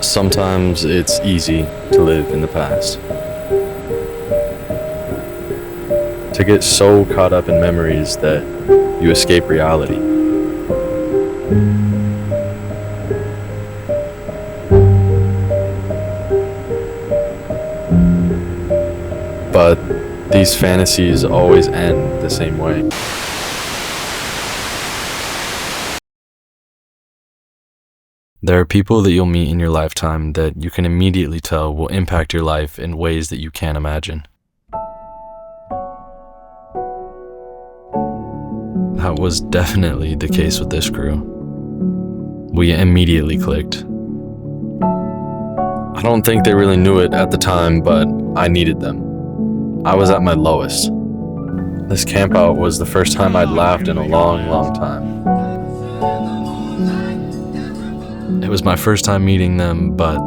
Sometimes it's easy to live in the past. To get so caught up in memories that you escape reality. But these fantasies always end the same way. There are people that you'll meet in your lifetime that you can immediately tell will impact your life in ways that you can't imagine. That was definitely the case with this crew. We immediately clicked. I don't think they really knew it at the time, but I needed them. I was at my lowest. This campout was the first time I'd laughed in a long, long time. It was my first time meeting them, but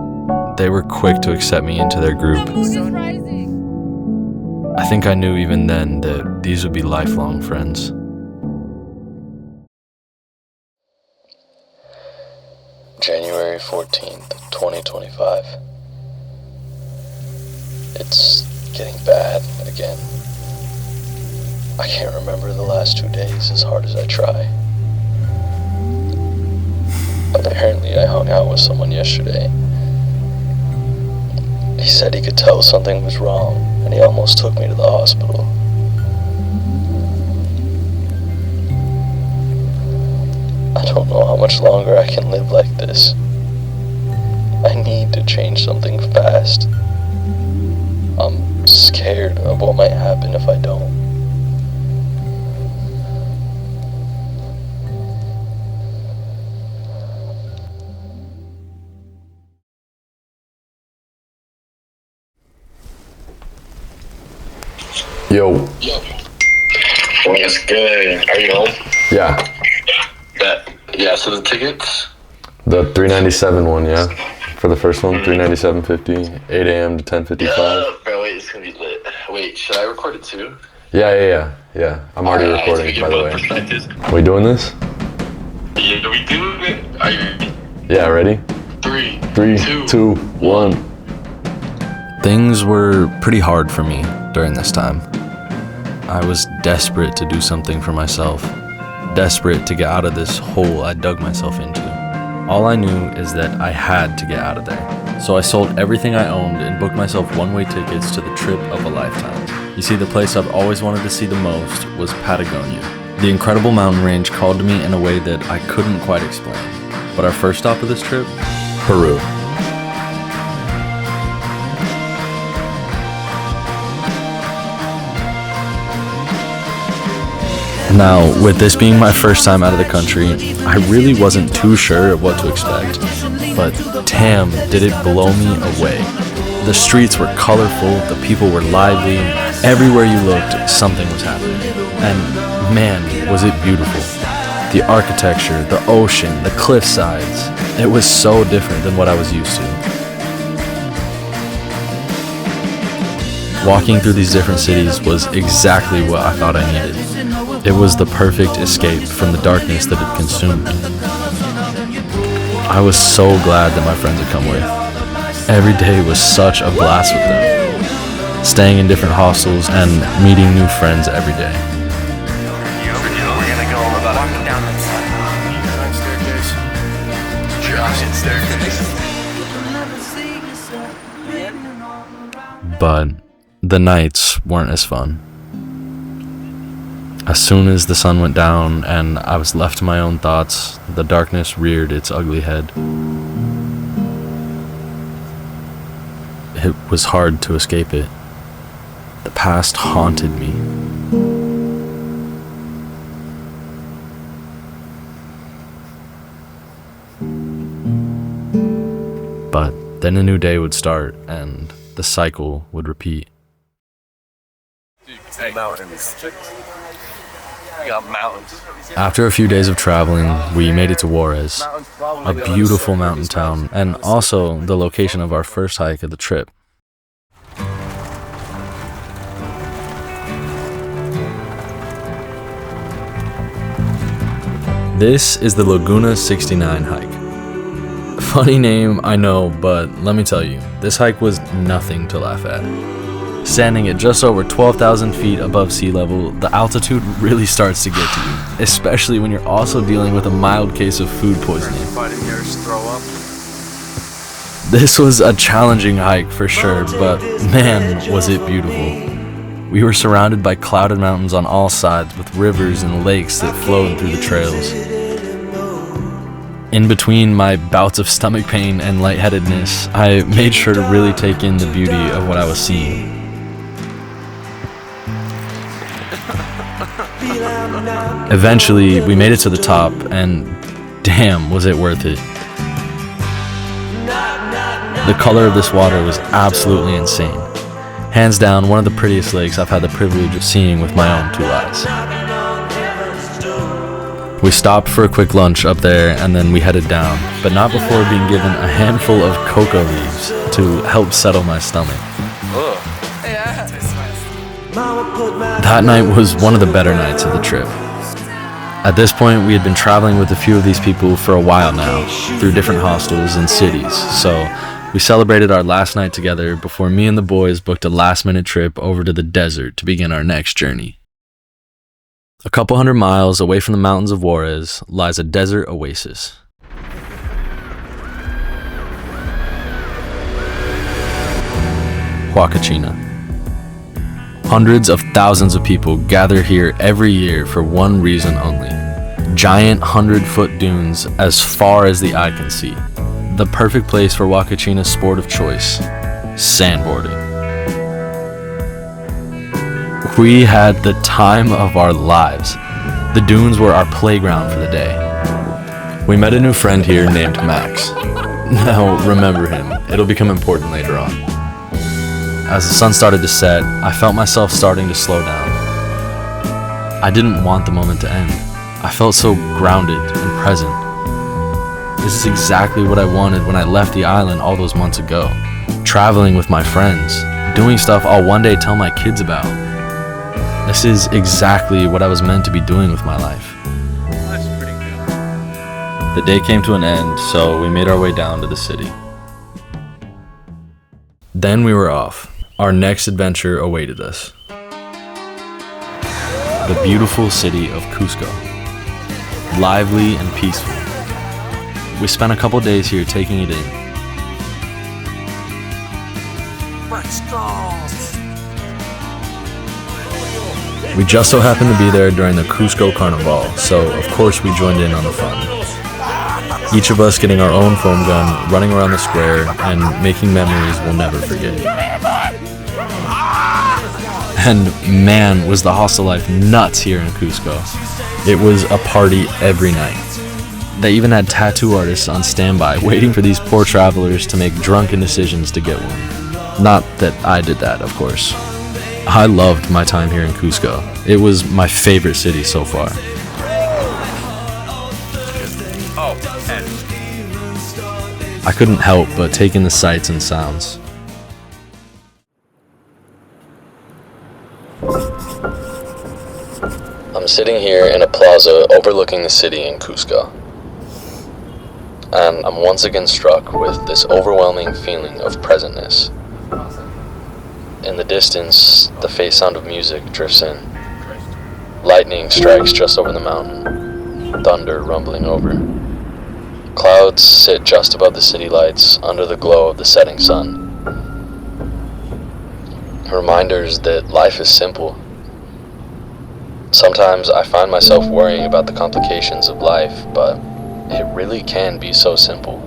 they were quick to accept me into their group. I think I knew even then that these would be lifelong friends. January 14th, 2025. It's getting bad again. I can't remember the last 2 days as hard as I try. Apparently I hung out with someone yesterday. He said he could tell something was wrong, and he almost took me to the hospital. I don't know how much longer I can live like this. I need to change something fast. I'm scared of what might happen if I don't. Yo. What's good? Are you home? Yeah. Yeah, so the tickets? The 397 one, yeah. For the first one, 397.50, 8 a.m. to 10:55. Yeah, bro, wait, it's gonna be lit. Wait, should I record it too? Yeah. I'm already recording, by the way. We doing this? Yeah, we do it. Are you ready? Yeah, ready? Three, 2, 1. Things were pretty hard for me during this time. I was desperate to do something for myself, desperate to get out of this hole I dug myself into. All I knew is that I had to get out of there. So I sold everything I owned and booked myself one-way tickets to the trip of a lifetime. You see, the place I've always wanted to see the most was Patagonia. The incredible mountain range called to me in a way that I couldn't quite explain. But our first stop of this trip? Peru. Now, with this being my first time out of the country, I really wasn't too sure of what to expect, but damn, did it blow me away. The streets were colorful, the people were lively, everywhere you looked, something was happening. And man, was it beautiful. The architecture, the ocean, the cliff sides, it was so different than what I was used to. Walking through these different cities was exactly what I thought I needed. It was the perfect escape from the darkness that had consumed me. I was so glad that my friends had come with. Every day was such a blast with them, staying in different hostels and meeting new friends every day. We're gonna go walking down the staircase. Giant staircase. But the nights weren't as fun. As soon as the sun went down and I was left to my own thoughts, the darkness reared its ugly head. It was hard to escape it. The past haunted me. But then a new day would start and the cycle would repeat. Mountains. We got mountains. After a few days of traveling, we made it to Huaraz, a beautiful mountain town, and also the location of our first hike of the trip. This is the Laguna 69 hike. Funny name, I know, but let me tell you, this hike was nothing to laugh at. Standing at just over 12,000 feet above sea level, the altitude really starts to get to you, especially when you're also dealing with a mild case of food poisoning. This was a challenging hike for sure, but man, was it beautiful. We were surrounded by clouded mountains on all sides with rivers and lakes that flowed through the trails. In between my bouts of stomach pain and lightheadedness, I made sure to really take in the beauty of what I was seeing. Eventually, we made it to the top, and damn, was it worth it. The color of this water was absolutely insane. Hands down, one of the prettiest lakes I've had the privilege of seeing with my own two eyes. We stopped for a quick lunch up there, and then we headed down, but not before being given a handful of coca leaves to help settle my stomach. That night was one of the better nights of the trip. At this point, we had been traveling with a few of these people for a while now, through different hostels and cities, so we celebrated our last night together before me and the boys booked a last-minute trip over to the desert to begin our next journey. A couple hundred miles away from the mountains of Huaraz lies a desert oasis. Huacachina. Hundreds of thousands of people gather here every year for one reason only. Giant 100-foot dunes as far as the eye can see. The perfect place for Huacachina's sport of choice, sandboarding. We had the time of our lives. The dunes were our playground for the day. We met a new friend here named Max. Now remember him, it'll become important later on. As the sun started to set, I felt myself starting to slow down. I didn't want the moment to end. I felt so grounded and present. This is exactly what I wanted when I left the island all those months ago. Traveling with my friends, doing stuff I'll one day tell my kids about. This is exactly what I was meant to be doing with my life. That's pretty good. The day came to an end, so we made our way down to the city. Then we were off. Our next adventure awaited us. The beautiful city of Cusco. Lively and peaceful. We spent a couple days here taking it in. We just so happened to be there during the Cusco Carnival, so of course we joined in on the fun. Each of us getting our own foam gun, running around the square, and making memories we'll never forget. And man, was the hostel life nuts here in Cusco. It was a party every night. They even had tattoo artists on standby, waiting for these poor travelers to make drunken decisions to get one. Not that I did that, of course. I loved my time here in Cusco. It was my favorite city so far. I couldn't help but take in the sights and sounds. I'm sitting here in a plaza overlooking the city in Cusco. And I'm once again struck with this overwhelming feeling of presentness. In the distance, the faint sound of music drifts in. Lightning strikes just over the mountain, thunder rumbling over. Clouds sit just above the city lights under the glow of the setting sun. Reminders that life is simple. Sometimes I find myself worrying about the complications of life, but it really can be so simple.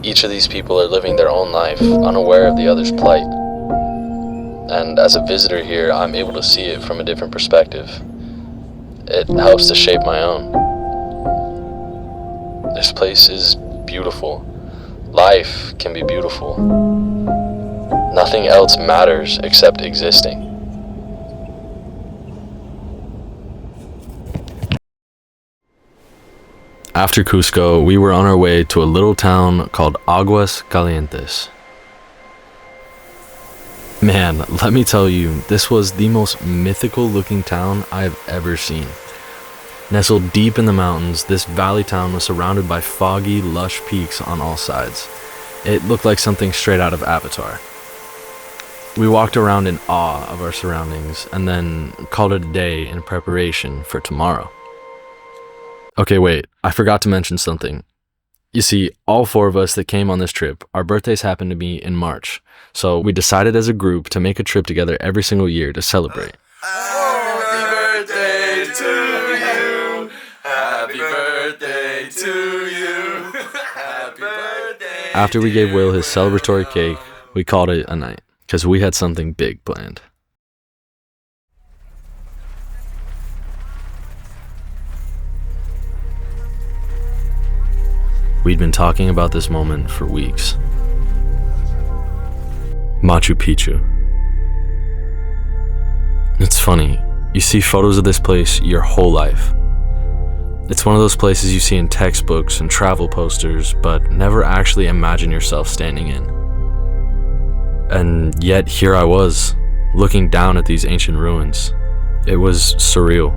Each of these people are living their own life, unaware of the other's plight. And as a visitor here, I'm able to see it from a different perspective. It helps to shape my own. This place is beautiful. Life can be beautiful. Nothing else matters except existing. After Cusco, we were on our way to a little town called Aguas Calientes. Man, let me tell you, this was the most mythical looking town I've ever seen. Nestled deep in the mountains, this valley town was surrounded by foggy, lush peaks on all sides. It looked like something straight out of Avatar. We walked around in awe of our surroundings and then called it a day in preparation for tomorrow. Okay, wait, I forgot to mention something. You see, all 4 of us that came on this trip, our birthdays happened to be in March, so we decided as a group to make a trip together every single year to celebrate. Happy birthday to you. Happy birthday to you. Happy birthday. After we gave Will his celebratory cake, we called it a night, because we had something big planned. We'd been talking about this moment for weeks. Machu Picchu. It's funny, you see photos of this place your whole life. It's one of those places you see in textbooks and travel posters, but never actually imagine yourself standing in. And yet here I was, looking down at these ancient ruins. It was surreal.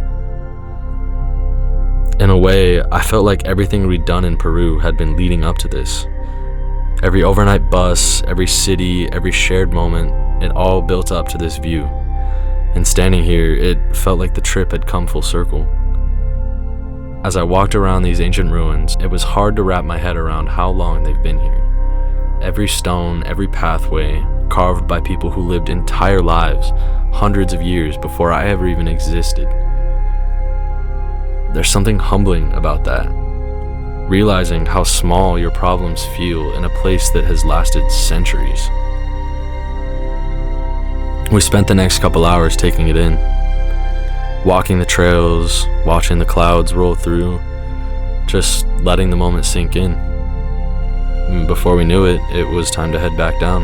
In a way, I felt like everything we'd done in Peru had been leading up to this. Every overnight bus, every city, every shared moment, it all built up to this view. And standing here, it felt like the trip had come full circle. As I walked around these ancient ruins, it was hard to wrap my head around how long they've been here. Every stone, every pathway, carved by people who lived entire lives, hundreds of years before I ever even existed. There's something humbling about that. Realizing how small your problems feel in a place that has lasted centuries. We spent the next couple hours taking it in, walking the trails, watching the clouds roll through, just letting the moment sink in. And before we knew it, it was time to head back down.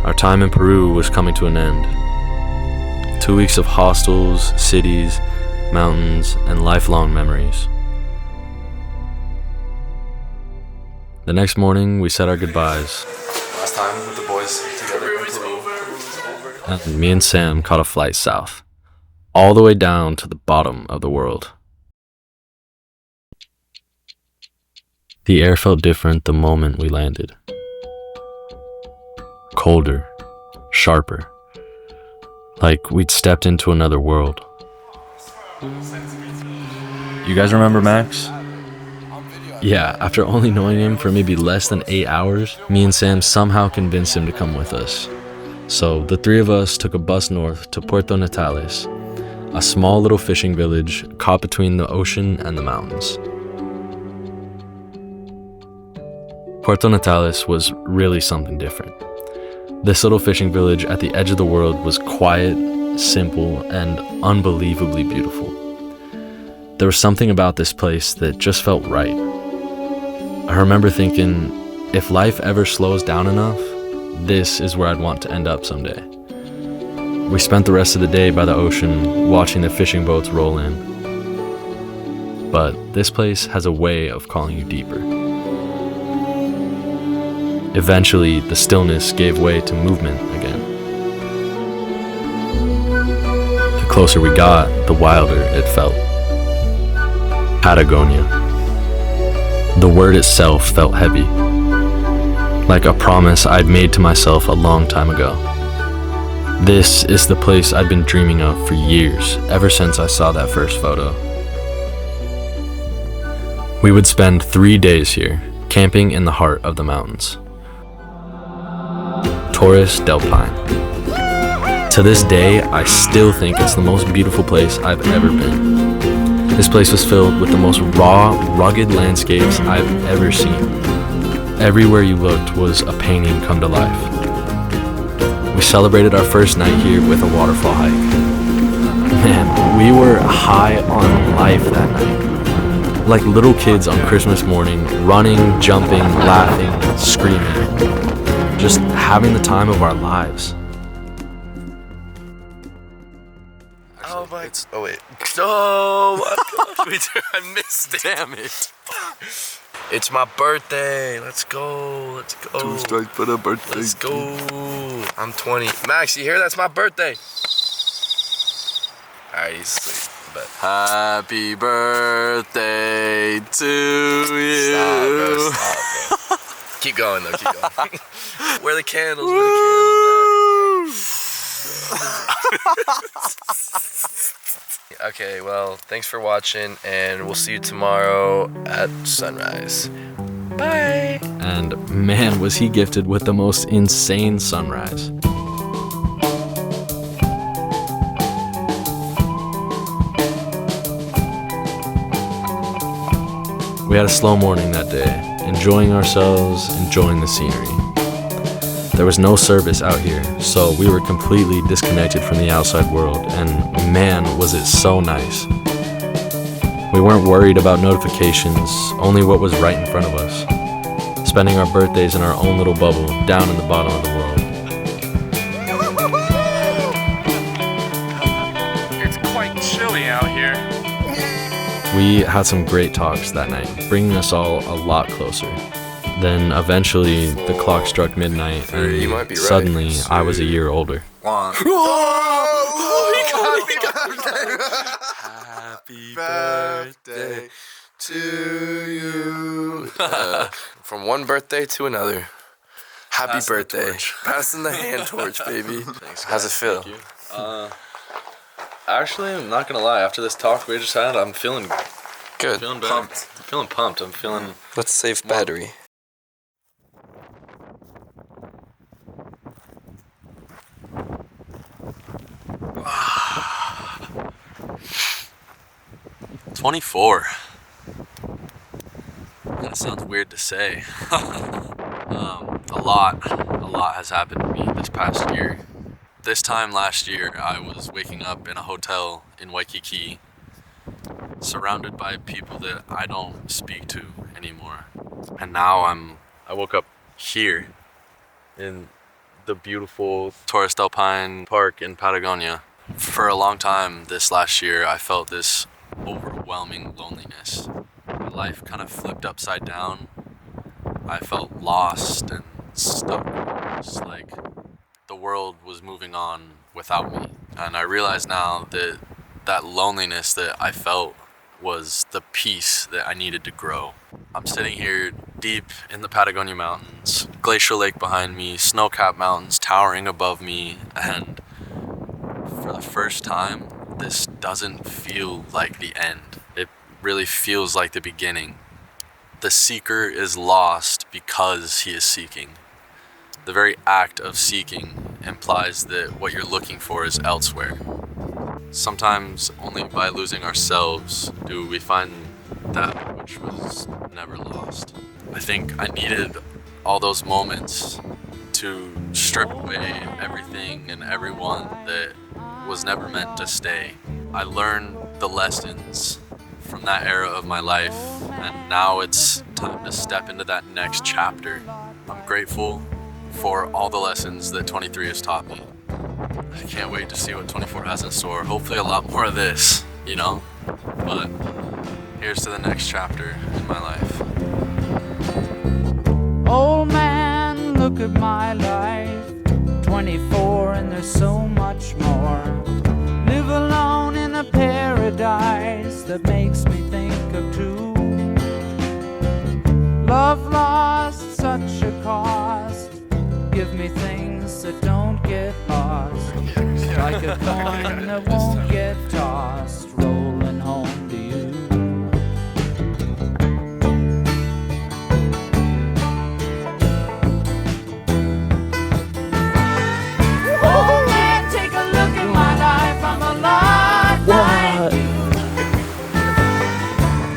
Our time in Peru was coming to an end. 2 weeks of hostels, cities, mountains, and lifelong memories. The next morning, we said our goodbyes. Last time with the boys together in Peru. And me and Sam caught a flight south, all the way down to the bottom of the world. The air felt different the moment we landed. Colder, sharper, like we'd stepped into another world. You guys remember Max? Yeah, after only knowing him for maybe less than 8 hours, me and Sam somehow convinced him to come with us. So the 3 of us took a bus north to Puerto Natales, a small little fishing village caught between the ocean and the mountains. Puerto Natales was really something different. This little fishing village at the edge of the world was quiet, simple, and unbelievably beautiful. There was something about this place that just felt right. I remember thinking, if life ever slows down enough, this is where I'd want to end up someday. We spent the rest of the day by the ocean, watching the fishing boats roll in. But this place has a way of calling you deeper. Eventually, the stillness gave way to movement again. The closer we got, the wilder it felt. Patagonia. The word itself felt heavy, like a promise I'd made to myself a long time ago. This is the place I'd been dreaming of for years, ever since I saw that first photo. We would spend 3 days here, camping in the heart of the mountains. Torres del Paine. To this day, I still think it's the most beautiful place I've ever been. This place was filled with the most raw, rugged landscapes I've ever seen. Everywhere you looked was a painting come to life. We celebrated our first night here with a waterfall hike. Man, we were high on life that night. Like little kids on Christmas morning, running, jumping, laughing, screaming. Just having the time of our lives. Oh wait. Oh my gosh, I missed it. Damn it. It's my birthday. Let's go. Let's go. 2 strikes for the birthday. Let's go. I'm 20. Max, you hear? That's my birthday. Alright, he's asleep. bet. Happy birthday to you. Stop, bro. Keep going, though. Keep going. Where are the candles? Where are the candles at? Okay, well, thanks for watching, and we'll see you tomorrow at sunrise. Bye. And man, was he gifted with the most insane sunrise. We had a slow morning that day, enjoying ourselves, enjoying the scenery. There was no service out here, so we were completely disconnected from the outside world, and man, was it so nice. We weren't worried about notifications, only what was right in front of us. Spending our birthdays in our own little bubble, down in the bottom of the world. It's quite chilly out here. We had some great talks that night, bringing us all a lot closer. Then eventually the clock struck midnight, and You might be right. suddenly I was a year older. Happy birthday to you. From one birthday to another. Happy Passing the birthday. torch. Passing the hand torch, baby. Thanks, How's it feel? Thank you. Actually, I'm not gonna lie. After this talk we just had, I'm feeling Good. better. I'm feeling pumped. I'm feeling. Let's save battery. $24. That sounds weird to say. A lot has happened to me this past year. This time last year, I was waking up in a hotel in Waikiki, surrounded by people that I don't speak to anymore. And now I woke up here in the beautiful Torres del Paine park in Patagonia. For a long time this last year, I felt this overwhelming loneliness. My life kind of flipped upside down. I felt lost and stuck, just like the world was moving on without me. And I realize now that that loneliness that I felt was the peace that I needed to grow. I'm sitting here deep in the Patagonia Mountains, glacial lake behind me, snow-capped mountains towering above me, and for the first time, this doesn't feel like the end. It really feels like the beginning. The seeker is lost because he is seeking. The very act of seeking implies that what you're looking for is elsewhere. Sometimes only by losing ourselves do we find that which was never lost. I think I needed all those moments to strip away everything and everyone that was never meant to stay. I learned the lessons from that era of my life, and now it's time to step into that next chapter. I'm grateful for all the lessons that 23 has taught me. I can't wait to see what 24 has in store. Hopefully a lot more of this, you know? But here's to the next chapter in my life. Old man, look at my life. 24 and there's so much more. Live alone in a paradise that makes me think of two. Love lost, such a cost. Give me things that don't get lost. Like a coin that won't get tossed. Rolling home to you. Oh man, take a look at my life. I'm a lot like you.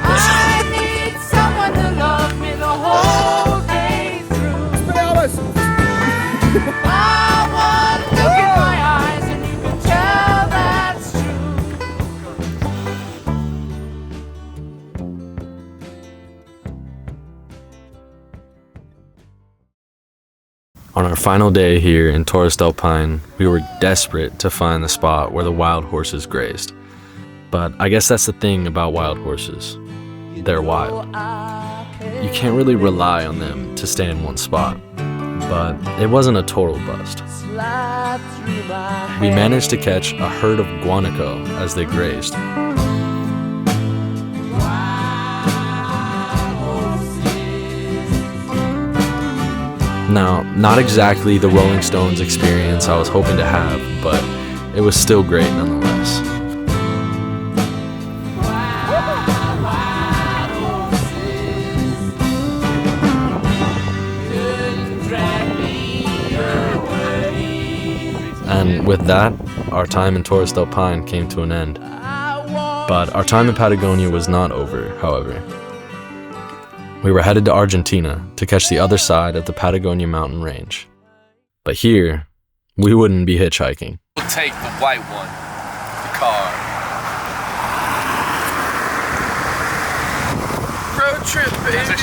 I need someone to love me the whole day through. I want to look in my eyes and you can tell that's true. On our final day here in Torres del Paine, we were desperate to find the spot where the wild horses grazed. But I guess that's the thing about wild horses. They're wild. You can't really rely on them to stay in one spot. But it wasn't a total bust. We managed to catch a herd of guanaco as they grazed. Now, not exactly the Rolling Stones experience I was hoping to have, but it was still great nonetheless. And with that, our time in Torres del Paine came to an end. But our time in Patagonia was not over, however. We were headed to Argentina to catch the other side of the Patagonia mountain range. But here, we wouldn't be hitchhiking. We'll take the white one, the car. Road trip, baby.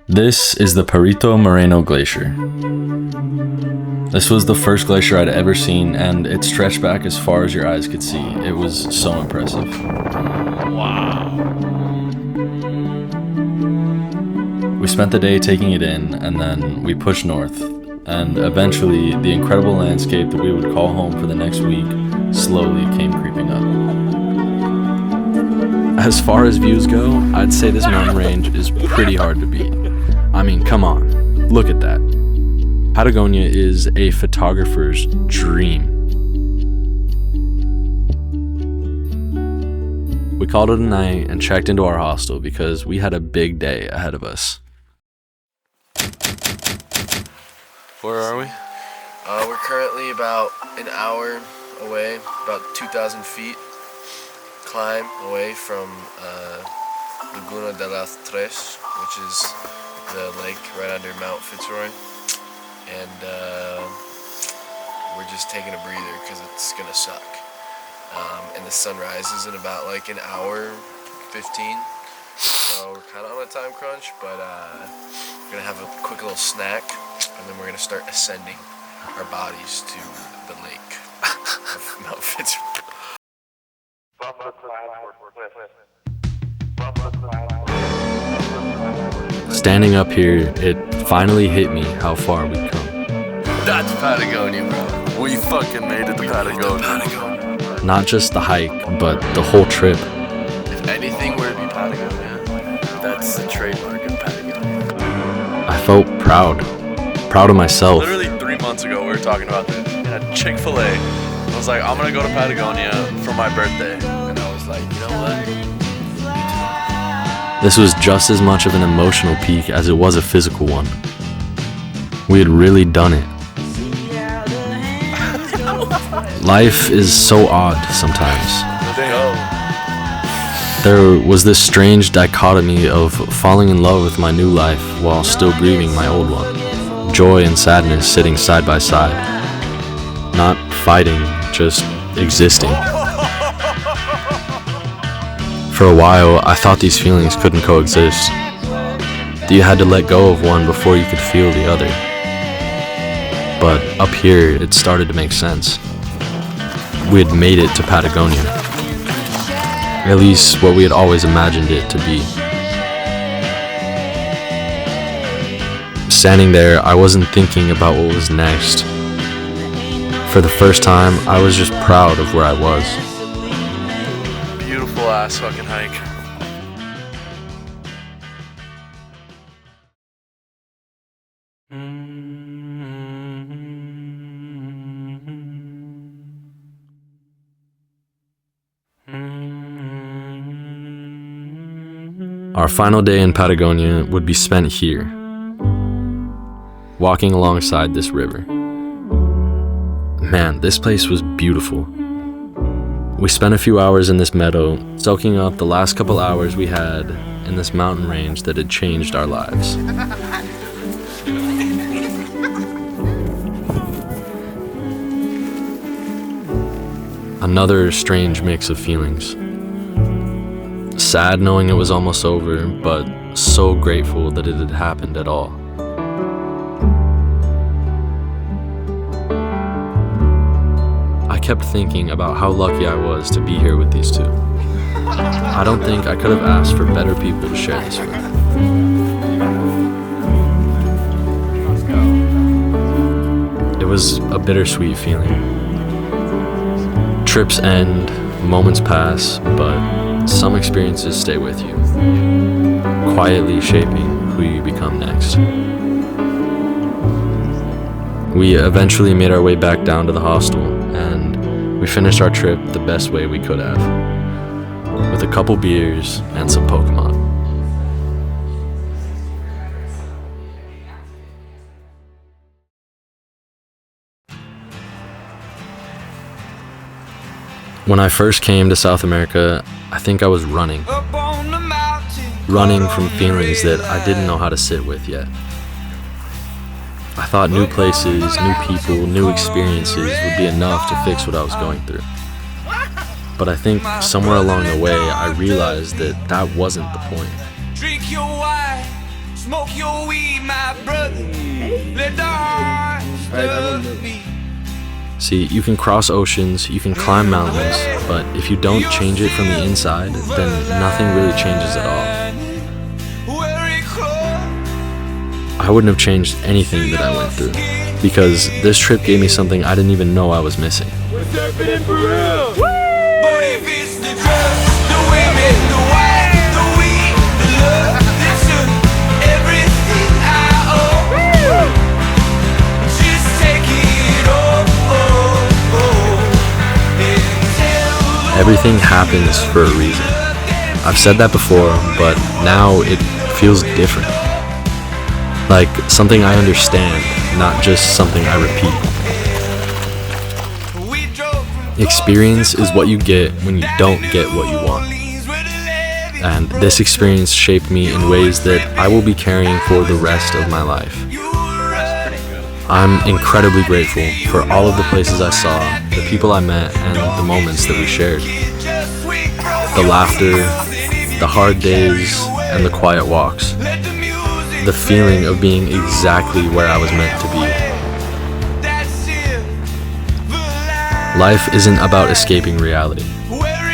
This is the Perito Moreno Glacier. This was the first glacier I'd ever seen, and it stretched back as far as your eyes could see. It was so impressive. Wow. We spent the day taking it in, and then we pushed north, and eventually the incredible landscape that we would call home for the next week slowly came creeping up. As far as views go, I'd say this mountain range is pretty hard to beat. I mean, come on, look at that. Patagonia is a photographer's dream. We called it a night and checked into our hostel because we had a big day ahead of us. Where are we? We're currently about an hour away, about 2,000 feet climb away from Laguna de las Tres, which is the lake right under Mount Fitzroy. And we're just taking a breather because it's gonna suck. And the sun rises in about like an hour 15, so we're kind of on a time crunch, but we're gonna have a quick little snack, and then we're gonna start ascending our bodies to the lake of Mount Fitzroy. Standing up here, it finally hit me how far we'd come. That's Patagonia, bro. We fucking made it to Patagonia. Not just the hike, but the whole trip. If anything were to be Patagonia, that's the trademark of Patagonia. I felt proud of myself. Literally 3 months ago, we were talking about this at Chick-fil-A. I was like, I'm gonna go to Patagonia for my birthday. And I was like, you know what? This was just as much of an emotional peak as it was a physical one. We had really done it. Life is so odd sometimes. There was this strange dichotomy of falling in love with my new life while still grieving my old one. Joy and sadness sitting side by side. Not fighting, just existing. For a while, I thought these feelings couldn't coexist. That you had to let go of one before you could feel the other. But up here, it started to make sense. We had made it to Patagonia. At least what we had always imagined it to be. Standing there, I wasn't thinking about what was next. For the first time, I was just proud of where I was. Beautiful ass fucking hike. Our final day in Patagonia would be spent here, walking alongside this river. Man, this place was beautiful. We spent a few hours in this meadow, soaking up the last couple hours we had in this mountain range that had changed our lives. Another strange mix of feelings. Sad knowing it was almost over, but so grateful that it had happened at all. I kept thinking about how lucky I was to be here with these two. I don't think I could have asked for better people to share this with. It was a bittersweet feeling. Trips end, moments pass, but some experiences stay with you, quietly shaping who who you become next. We eventually made our way back down to the hostel, and we finished our trip the best way we could have, with a couple beers and some Pokemon. When I first came to South America, I think I was running from feelings that I didn't know how to sit with yet. I thought new places, new people, new experiences would be enough to fix what I was going through. But I think somewhere along the way, I realized that that wasn't the point. Drink your wine, smoke your weed, my brother. Let the heart love me. See, you can cross oceans, you can climb mountains, but if you don't change it from the inside, then nothing really changes at all. I wouldn't have changed anything that I went through, because this trip gave me something I didn't even know I was missing. What's happening for real? But if it's the drugs, the women, the wine, the weed, the love that took everything I owe, just take it all. Everything happens for a reason. I've said that before, but now it feels different. Like something I understand, not just something I repeat. Experience is what you get when you don't get what you want. And this experience shaped me in ways that I will be carrying for the rest of my life. I'm incredibly grateful for all of the places I saw, the people I met, and the moments that we shared. The laughter, the hard days, and the quiet walks. The feeling of being exactly where I was meant to be. Life isn't about escaping reality.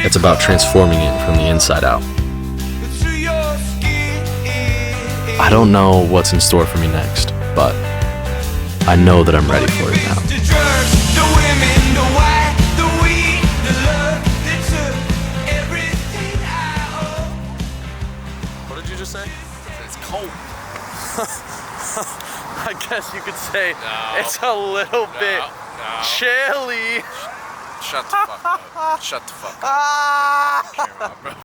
It's about transforming it from the inside out. I don't know what's in store for me next, but I know that I'm ready for it now. What did you just say? It's cold. I guess you could say it's a little bit chilly. Shut the fuck up. Shut the fuck up. I don't care about, bro.